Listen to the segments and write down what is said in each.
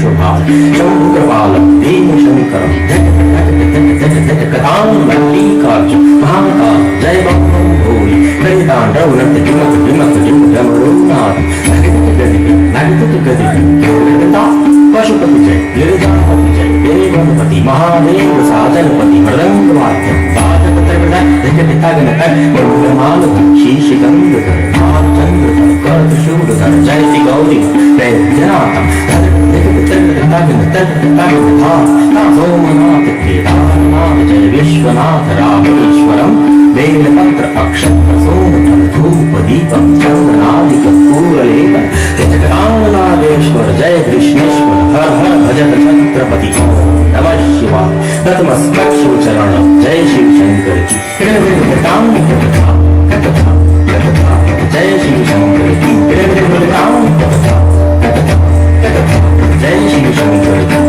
शुभाल शंभुकृपालं भीमशंकरं कथां मल्लिकार्जुन महाकाल जय बम भोले कलितांडव नृत्य जुमक जुमक जुम जमरुनाथ नगत गति पशुपति जय गिरिजापति जय देवपति महादेव साजनपति मृदंगवाद्य शीश गंगधर चंद्रधर कर्तशूरधर जय श्री गौरी वैद्यनाथम सोमनाथ केदारनाथ जय विश्वनाथ रामेश्वरम बेलपत्र अक्षत्र सोमफल धूप दीपम चंदनादिक पूरलेपन जगदाननादेश्वर जय कृष्णेश्वर हर हर भजत छत्रपति नमः शिवाय नतमस्तक शिव चरणम जय शिव शंकर जी जय शिव शंकर जी जय शिव शंकर जी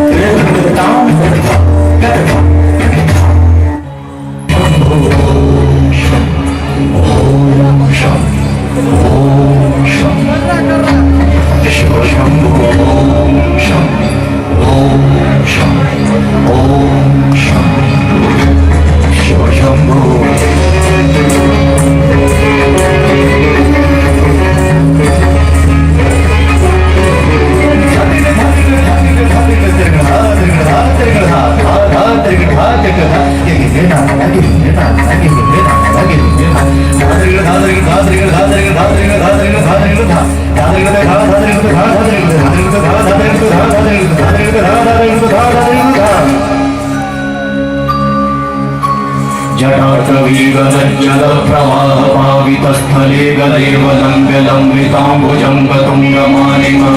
जटार्कवीगलज्जलप्रवाहपावितस्थले गदैव लम्ब्य लम्बिताम्बुजं तुङ्गमालिका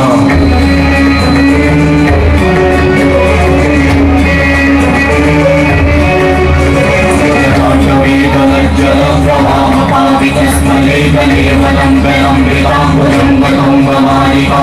जटार्कवीगलज्जलप्रवाहपावितस्थले गदैव लम्ब्य लम्बिताम्बुजं तुङ्गमालिका